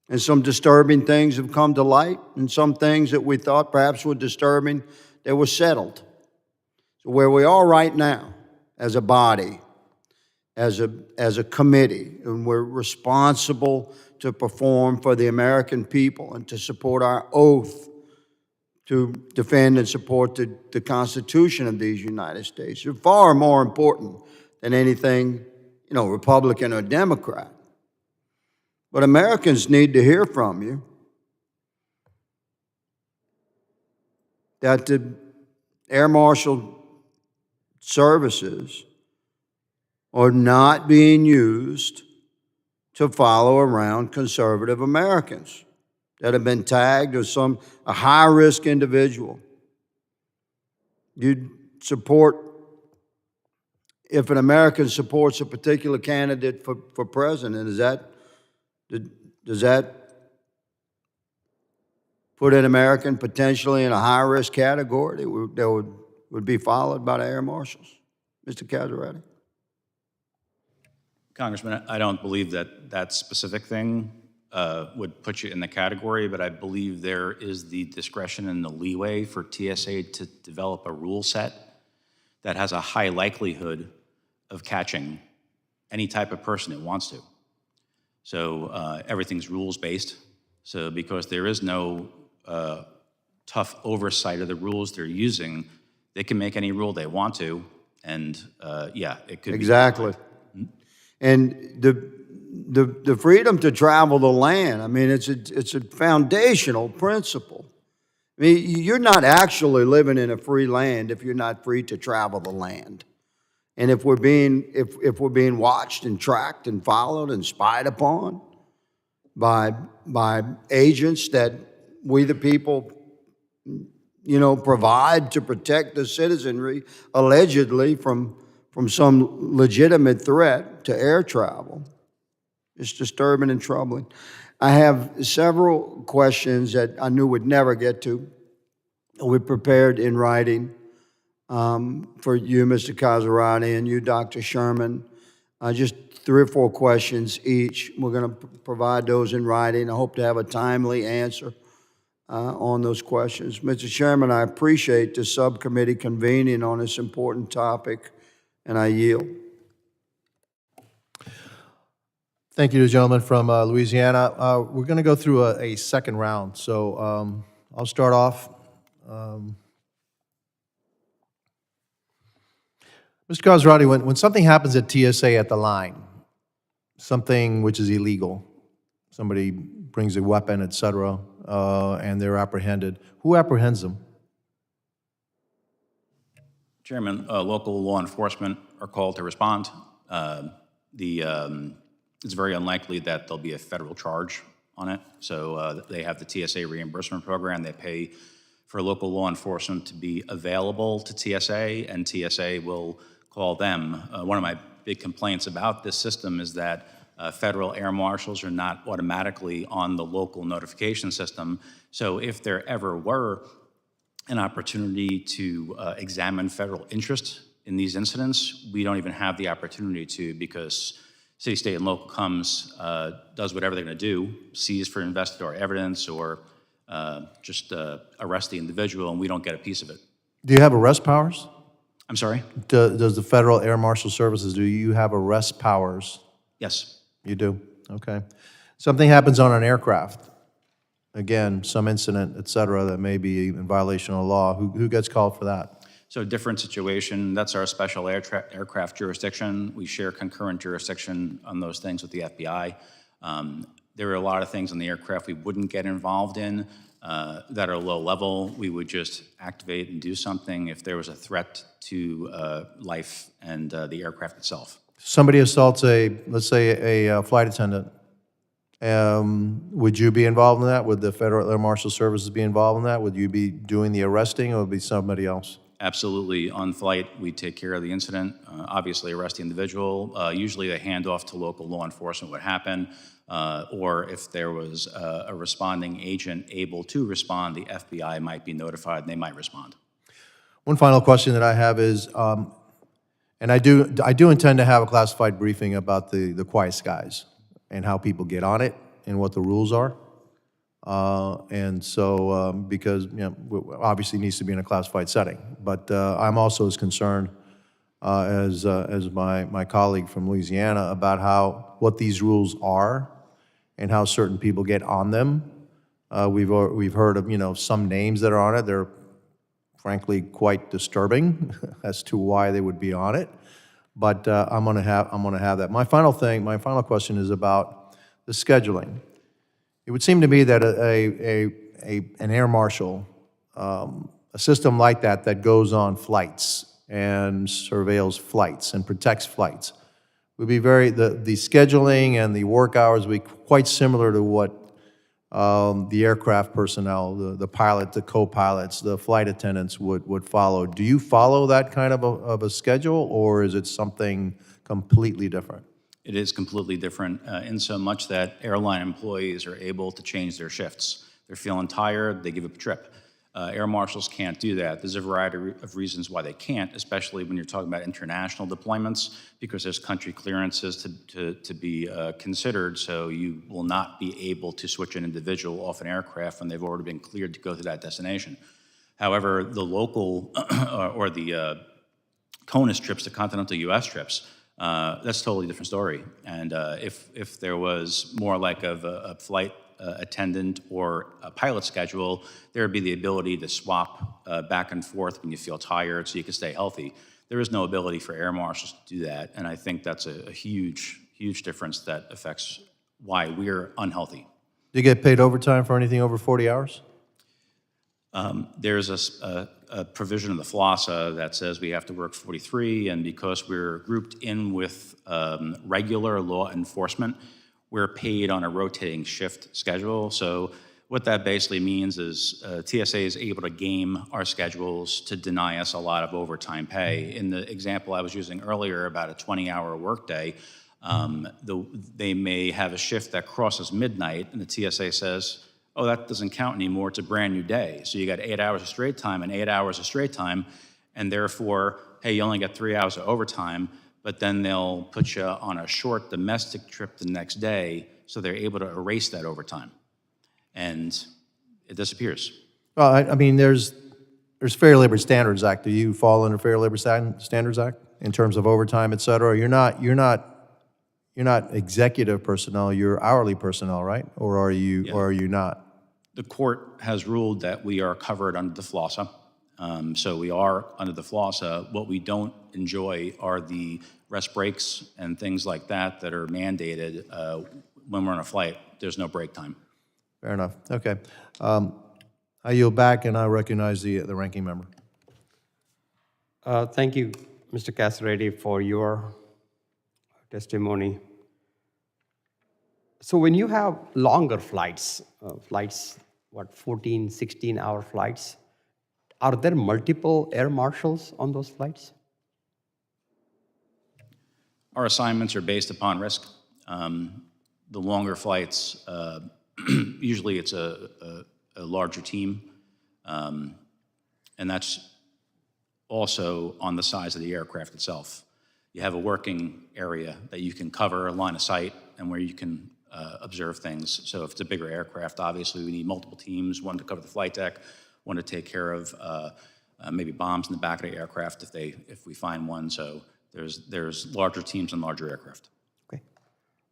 And some disturbing things have come to light, and some things that we thought perhaps were disturbing, they were settled. So where we are right now, as a body, as a committee, and we're responsible to perform for the American people and to support our oath to defend and support the Constitution of these United States. They're far more important than anything, Republican or Democrat. But Americans need to hear from you that the Air Marshal services are not being used to follow around conservative Americans that have been tagged as a high-risk individual. You'd support, if an American supports a particular candidate for president, does that put an American potentially in a high-risk category that would be followed by the Air Marshals? Mr. Casaretti? Congressman, I don't believe that specific thing would put you in the category, but I believe there is the discretion and the leeway for TSA to develop a rule set that has a high likelihood of catching any type of person it wants to. So everything's rules-based. So because there is no tough oversight of the rules they're using, they can make any rule they want to, and yeah, it could exactly. be. And the freedom to travel the land, I mean, it's a foundational principle. I mean, you're not actually living in a free land if you're not free to travel the land. And if we're being watched and tracked and followed and spied upon by agents that we the people, provide to protect the citizenry, allegedly from some legitimate threat to air travel, it's disturbing and troubling. I have several questions that I knew we'd never get to. We prepared in writing for you, Mr. Casaretti, and you, Dr. Sherman. Just 3 or 4 questions each. We're going to provide those in writing. I hope to have a timely answer on those questions. Mr. Chairman, I appreciate the subcommittee convening on this important topic, and I yield. Thank you to the gentleman from Louisiana. We're going to go through a second round. So I'll start off. Mr. Casaretti, when something happens at TSA at the line, something which is illegal, somebody brings a weapon, et cetera, and they're apprehended, who apprehends them? Chairman, local law enforcement are called to respond. It's very unlikely that there'll be a federal charge on it. So they have the TSA reimbursement program. They pay for local law enforcement to be available to TSA, and TSA will call them. One of my big complaints about this system is that federal air marshals are not automatically on the local notification system. So if there ever were an opportunity to examine federal interest in these incidents, we don't even have the opportunity to, because city, state, and local comes, does whatever they're going to do, seize for investigatory evidence, or just arrest the individual, and we don't get a piece of it. Do you have arrest powers? I'm sorry? Does the Federal Air Marshal Services, do you have arrest powers? Yes. You do? Okay. Something happens on an aircraft. Again, some incident, et cetera, that may be in violation of law. Who gets called for that? So different situation. That's our special aircraft jurisdiction. We share concurrent jurisdiction on those things with the FBI. There are a lot of things on the aircraft we wouldn't get involved in that are low level. We would just activate and do something if there was a threat to life and the aircraft itself. Somebody assaults let's say a flight attendant, Would you be involved in that? Would the Federal Air Marshal Services be involved in that? Would you be doing the arresting, or would it be somebody else? Absolutely. On flight, we take care of the incident, obviously arrest the individual. Usually a handoff to local law enforcement would happen, or if there was a responding agent able to respond, the FBI might be notified and they might respond. One final question that I have is, and I do intend to have a classified briefing about the quiet skies and how people get on it and what the rules are. And so, because, obviously needs to be in a classified setting. But I'm also as concerned as my colleague from Louisiana about what these rules are and how certain people get on them. We've heard of, some names that are on it. They're frankly quite disturbing as to why they would be on it. But I'm gonna have that. My final question is about the scheduling. It would seem to me that an air marshal, a system like that goes on flights and surveils flights and protects flights, would be the scheduling and the work hours would be quite similar to what the aircraft personnel, the pilot, the co-pilots, the flight attendants would follow. Do you follow that kind of a schedule, or is it something completely different? It is completely different in so much that airline employees are able to change their shifts. They're feeling tired, they give up a trip. Air marshals can't do that. There's a variety of reasons why they can't, especially when you're talking about international deployments, because there's country clearances to be considered, so you will not be able to switch an individual off an aircraft when they've already been cleared to go to that destination. However, the local or the CONUS trips, the continental U.S. trips, that's a totally different story. And if there was more like a flight attendant or a pilot schedule, there would be the ability to swap back and forth when you feel tired so you can stay healthy. There is no ability for air marshals to do that, and I think that's a huge, huge difference that affects why we're unhealthy. Do you get paid overtime for anything over 40 hours? There's a provision of the FLOSSA that says we have to work 43, and because we're grouped in with regular law enforcement, we're paid on a rotating shift schedule. So what that basically means is TSA is able to game our schedules to deny us a lot of overtime pay. In the example I was using earlier about a 20-hour workday, they may have a shift that crosses midnight, and the TSA says, oh, that doesn't count anymore, it's a brand new day. So you got 8 hours of straight time and 8 hours of straight time, and therefore, hey, you only get 3 hours of overtime, but then they'll put you on a short domestic trip the next day, so they're able to erase that overtime. And it disappears. Well, I mean, there's Fair Labor Standards Act. Do you fall under Fair Labor Standards Act in terms of overtime, et cetera? You're not executive personnel, you're hourly personnel, right? Or are you, or are you not? The court has ruled that we are covered under the FLOSSA. So we are under the FLOSSA. What we don't enjoy are the rest breaks and things like that are mandated when we're on a flight. There's no break time. Fair enough. Okay. I yield back, and I recognize the ranking member. Thank you, Mr. Casaretti, for your testimony. So when you have longer flights, 14, 16-hour flights, are there multiple air marshals on those flights? Our assignments are based upon risk. The longer flights, usually it's a larger team, and that's also on the size of the aircraft itself. You have a working area that you can cover, a line of sight, and where you can observe things. So if it's a bigger aircraft, obviously we need multiple teams, one to cover the flight deck, one to take care of maybe bombs in the back of the aircraft if we find one. So there's larger teams and larger aircraft. Okay.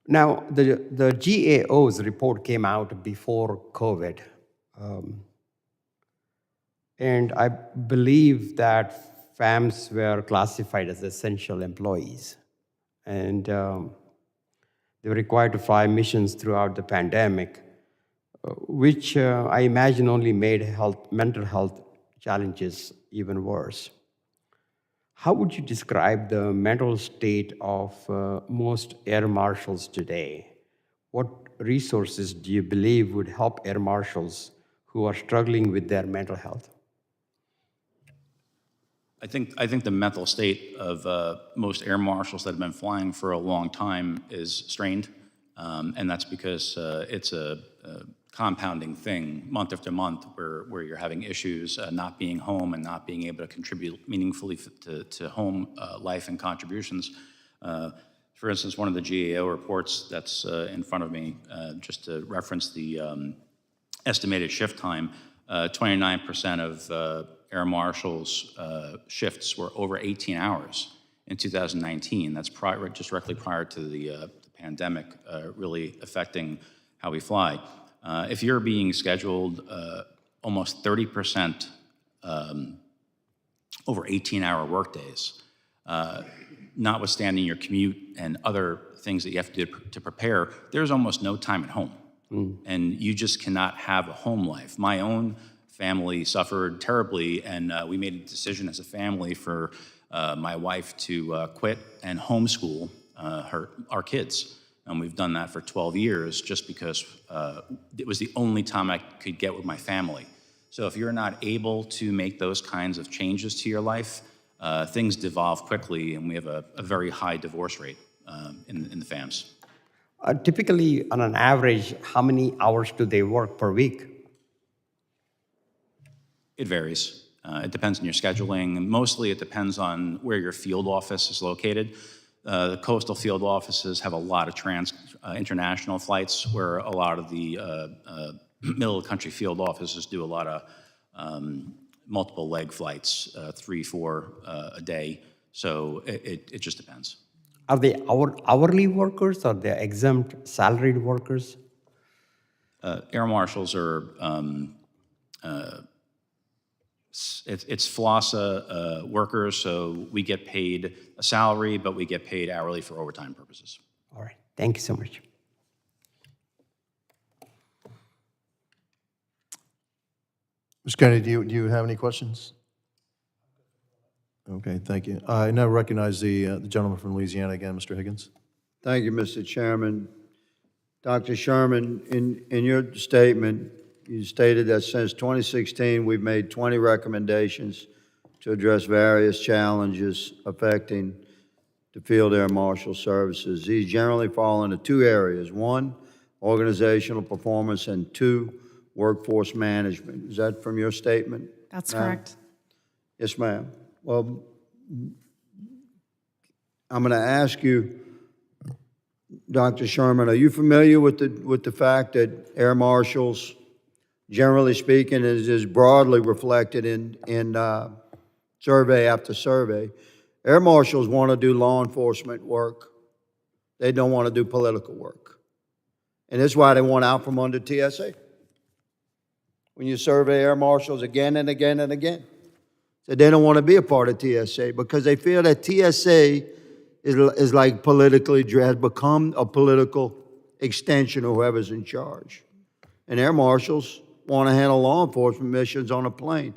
Now, the GAO's report came out before COVID. And I believe that FAMS were classified as essential employees. And they were required to fly missions throughout the pandemic, which I imagine only made mental health challenges even worse. How would you describe the mental state of most air marshals today? what resources do you believe would help air marshals who are struggling with their mental health? I think the mental state of most air marshals that have been flying for a long time is strained, and that's because it's a compounding thing month after month where you're having issues not being home and not being able to contribute meaningfully to home life and contributions. For instance, one of the GAO reports that's in front of me, just to reference the estimated shift time, 29% of air marshals' shifts were over 18 hours in 2019. That's just directly prior to the pandemic really affecting how we fly. If you're being scheduled almost 30% over 18-hour workdays, notwithstanding your commute and other things that you have to do to prepare, there's almost no time at home. And you just cannot have a home life. My own family suffered terribly, and we made a decision as a family for my wife to quit and homeschool our kids. And we've done that for 12 years just because it was the only time I could get with my family. So if you're not able to make those kinds of changes to your life, things devolve quickly, and we have a very high divorce rate in the FAMS. Typically, on an average, how many hours do they work per week? It varies. It depends on your scheduling, and mostly it depends on where your field office is located. The coastal field offices have a lot of international flights, where a lot of the middle-of-the-country field offices do a lot of multiple leg flights, 3, 4 a day. So it just depends. Are they hourly workers or they're exempt salaried workers? Air marshals are, it's FLOSSA workers, so we get paid a salary, but we get paid hourly for overtime purposes. All right, thank you so much. Mr. Kennedy, do you have any questions? Okay, thank you. I now recognize the gentleman from Louisiana again, Mr. Higgins. Thank you, Mr. Chairman. Dr. Sherman, in your statement, you stated that since 2016, we've made 20 recommendations to address various challenges affecting the Field Air Marshal Services. These generally fall into 2 areas. 1, organizational performance, and 2, workforce management. Is that from your statement? That's correct. Yes, ma'am. Well, I'm going to ask you, Dr. Sherman, are you familiar with the fact that air marshals, generally speaking, is broadly reflected in survey after survey? Air marshals want to do law enforcement work. They don't want to do political work. And that's why they want out from under TSA. When you survey air marshals again and again and again, so they don't want to be a part of TSA because they feel that TSA is like politically, has become a political extension of whoever's in charge. And air marshals want to handle law enforcement missions on a plane.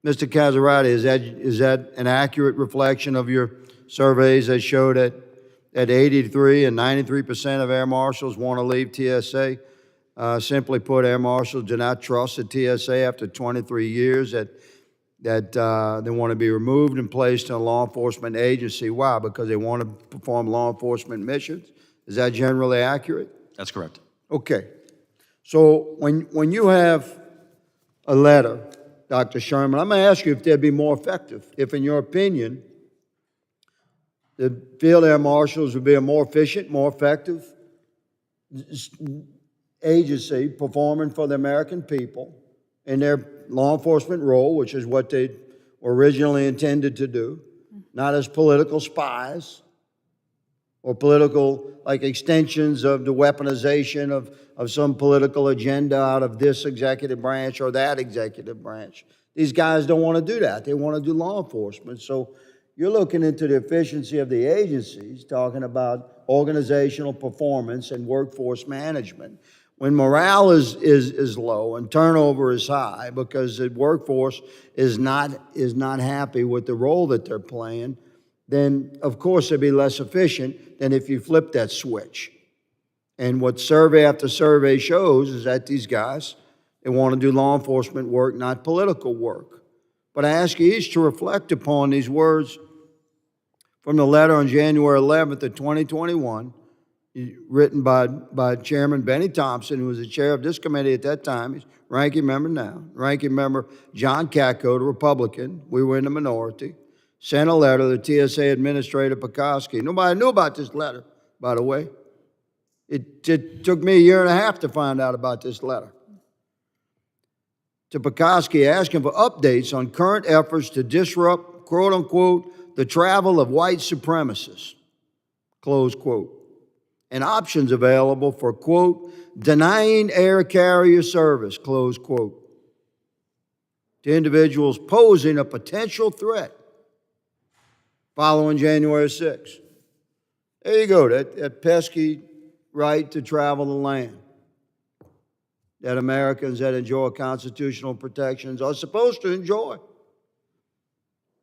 Mr. Casaretti, is that an accurate reflection of your surveys that show that 83 and 93% of air marshals want to leave TSA? Simply put, air marshals do not trust the TSA after 23 years, that they want to be removed and placed in a law enforcement agency. Why? Because they want to perform law enforcement missions? Is that generally accurate? That's correct. Okay. So when you have a letter, Dr. Sherman, I'm going to ask you if they'd be more effective, if in your opinion, the field air marshals would be a more efficient, more effective agency performing for the American people in their law enforcement role, which is what they were originally intended to do, not as political spies or political, like, extensions of the weaponization of some political agenda out of this executive branch or that executive branch. These guys don't want to do that. They want to do law enforcement. So you're looking into the efficiency of the agencies, talking about organizational performance and workforce management. When morale is low and turnover is high because the workforce is not happy with the role that they're playing, then of course they'd be less efficient than if you flip that switch. And what survey after survey shows is that these guys, they want to do law enforcement work, not political work. But I ask you each to reflect upon these words from the letter on January 11th of 2021, written by Chairman Benny Thompson, who was the chair of this committee at that time. He's ranking member now. Ranking member John Katko, the Republican, we were in the minority, sent a letter to TSA Administrator Pekoski. Nobody knew about this letter, by the way. It took me a year and a half to find out about this letter. To Pekoski, asking for updates on current efforts to disrupt, quote unquote, the travel of white supremacists, close quote, and options available for, quote, denying air carrier service, close quote, to individuals posing a potential threat following January 6th. There you go, that pesky right to travel the land that Americans that enjoy constitutional protections are supposed to enjoy.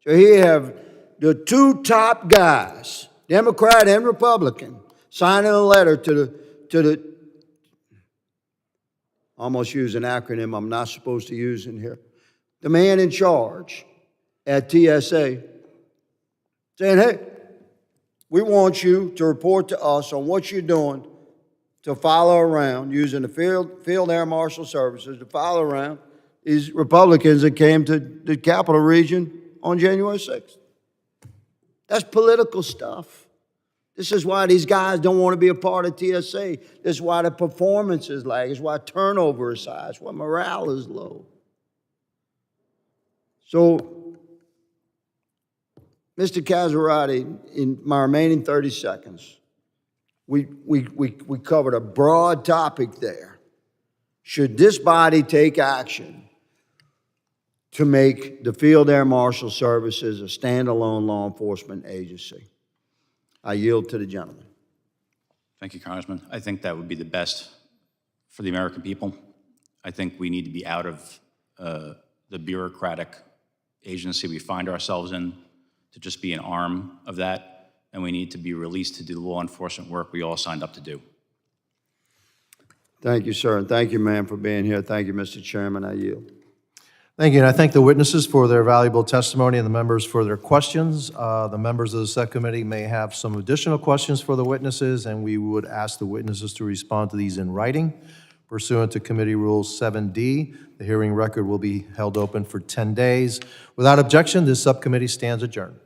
So here you have the two top guys, Democrat and Republican, signing a letter to the almost use an acronym I'm not supposed to use in here, the man in charge at TSA, saying, hey, we want you to report to us on what you're doing to follow around, using the Field Air Marshal Services to follow around these Republicans that came to the capital region on January 6th. That's political stuff. This is why these guys don't want to be a part of TSA. This is why the performance is lag. This is why turnover is high. It's why morale is low. So, Mr. Casaretti, in my remaining 30 seconds, we covered a broad topic there. Should this body take action to make the Field Air Marshal Services a standalone law enforcement agency? I yield to the gentleman. Thank you, Congressman. I think that would be the best for the American people. I think we need to be out of the bureaucratic agency we find ourselves in to just be an arm of that, and we need to be released to do the law enforcement work we all signed up to do. Thank you, sir, and thank you, ma'am, for being here. Thank you, Mr. Chairman. I yield. Thank you, and I thank the witnesses for their valuable testimony and the members for their questions. The members of the subcommittee may have some additional questions for the witnesses, and we would ask the witnesses to respond to these in writing. Pursuant to Committee Rule 7D, the hearing record will be held open for 10 days. Without objection, this subcommittee stands adjourned.